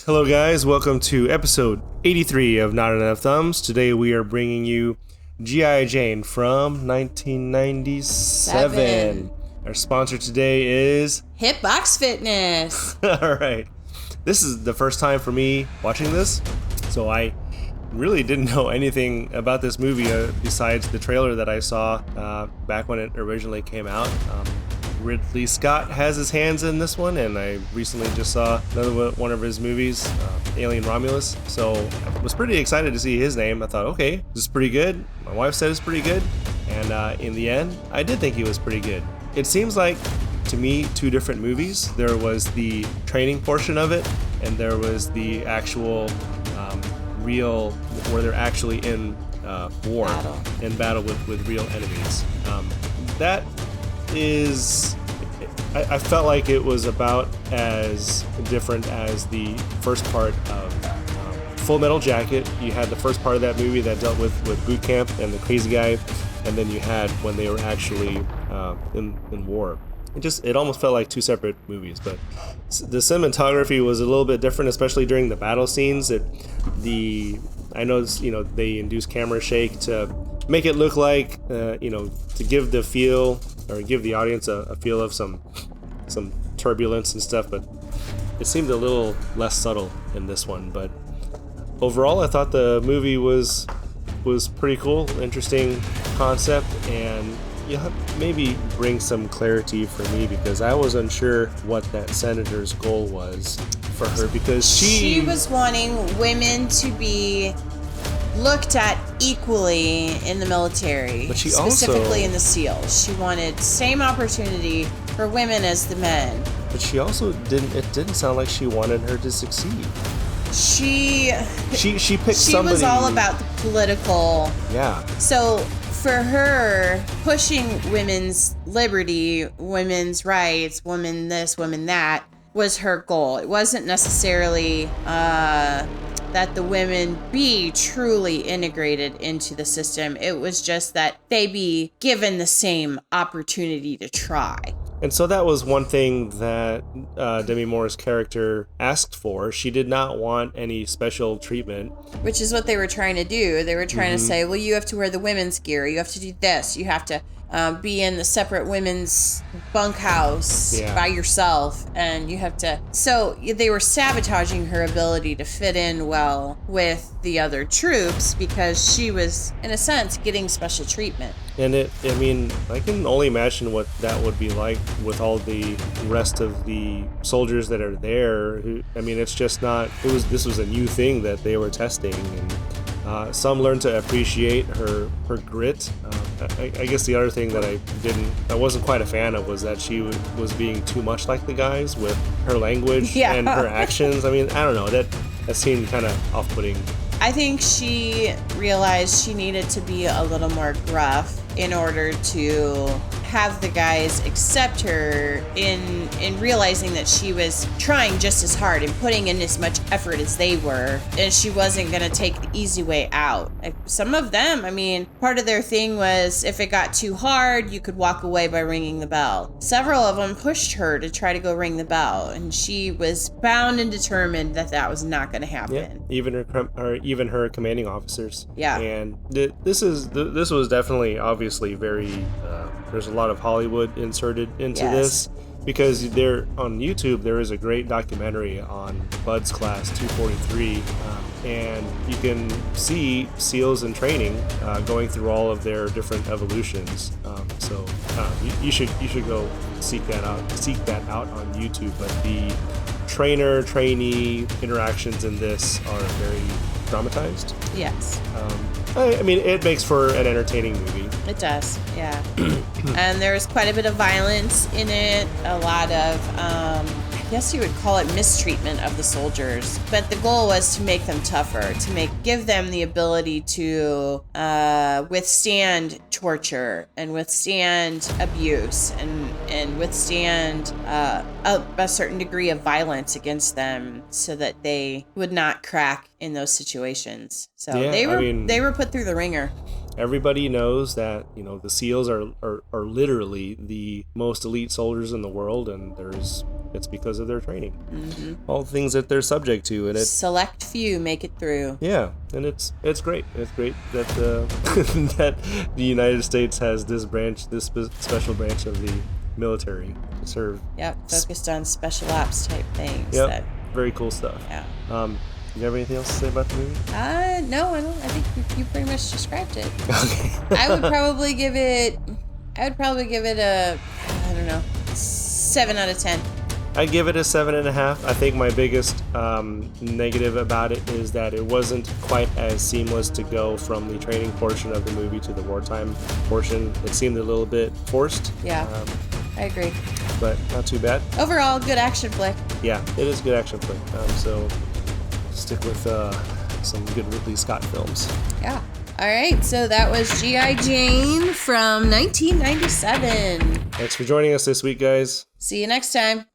Hello guys, welcome to episode 83 of Not Enough Thumbs. Today we are bringing you G.I. Jane from 1997. Our sponsor today is Hitbox Fitness. Alright, this is the first time for me watching this, so I really didn't know anything about this movie besides the trailer that I saw back when it originally came out. Ridley Scott has his hands in this one, and I recently just saw another one of his movies, Alien Romulus, so I was pretty excited to see his name. I thought, okay, this is pretty good. My wife said it's pretty good, and in the end, I did think he was pretty good. It seems like, to me, two different movies. There was the training portion of it, and there was the actual real, where they're actually in battle with real enemies. That is, I felt like it was about as different as the first part of Full Metal Jacket. You had the first part of that movie that dealt with boot camp and the crazy guy, and then you had when they were actually in war. It almost felt like two separate movies, but the cinematography was a little bit different, especially during the battle scenes. I noticed, they induced camera shake to make it look like, to give the feel, or give the audience a feel of some turbulence and stuff, but it seemed a little less subtle in this one. But overall, I thought the movie was pretty cool, interesting concept, and maybe bring some clarity for me, because I was unsure what that senator's goal was for her, because she was wanting women to be looked at equally in the military, but specifically in the SEALs. She wanted same opportunity for women as the men. But she also didn't sound like she wanted her to succeed. She picked somebody. She was all about the political. Yeah. So for her, pushing women's liberty, women's rights, women this, women that, was her goal. It wasn't necessarily that the women be truly integrated into the system. It was just that they be given the same opportunity to try. And so that was one thing that Demi Moore's character asked for. She did not want any special treatment. Which is what they were trying to do. They were trying to say, well, you have to wear the women's gear. You have to do this. You have to be in the separate women's bunkhouse by yourself, and you have to. So they were sabotaging her ability to fit in well with the other troops, because she was, in a sense, getting special treatment. And I can only imagine what that would be like with all the rest of the soldiers that are there. It's just not. This was a new thing that they were testing, and some learned to appreciate her grit. I guess the other thing that I wasn't quite a fan of was that she was being too much like the guys with her language and her actions. I don't know, that seemed kind of off-putting. I think she realized she needed to be a little more gruff in order to have the guys accept her in realizing that she was trying just as hard and putting in as much effort as they were, and she wasn't going to take the easy way out. Some of them, part of their thing was if it got too hard, you could walk away by ringing the bell. Several of them pushed her to try to go ring the bell, and she was bound and determined that was not going to happen. Yeah, even her commanding officers. Yeah. And this was definitely obviously very there's a lot of Hollywood inserted into this, because there on YouTube there is a great documentary on Bud's Class 243, and you can see SEALs in training going through all of their different evolutions. So you should go seek that out on YouTube. But the trainee interactions in this are very dramatized. Yes. It makes for an entertaining movie. It does, yeah. And there's quite a bit of violence in it, a lot of, I guess you would call it mistreatment of the soldiers. But the goal was to make them tougher, to give them the ability to withstand torture and withstand abuse and withstand a certain degree of violence against them, so that they would not crack in those situations. So they were put through the ringer. everybody knows that, you know, the SEALs are literally the most elite soldiers in the world, and it's because of their training. All the things that they're subject to, and it's Select few make it through. yeah, and it's great. It's great that that the United States has this special branch of the military to serve. Yep, focused on special ops type things. Yep, very cool stuff. Yeah. You have anything else to say about the movie? No, I don't. I think you pretty much described it. Okay. I would probably give it a, I don't know, 7 out of 10. I give it a 7.5. I think my biggest negative about it is that it wasn't quite as seamless to go from the training portion of the movie to the wartime portion. It seemed a little bit forced. Yeah, I agree. But not too bad. Overall, good action flick. Yeah, it is a good action flick. So stick with some good Ridley Scott films. Yeah. All right, so that was G.I. Jane from 1997. Thanks for joining us this week, guys. See you next time.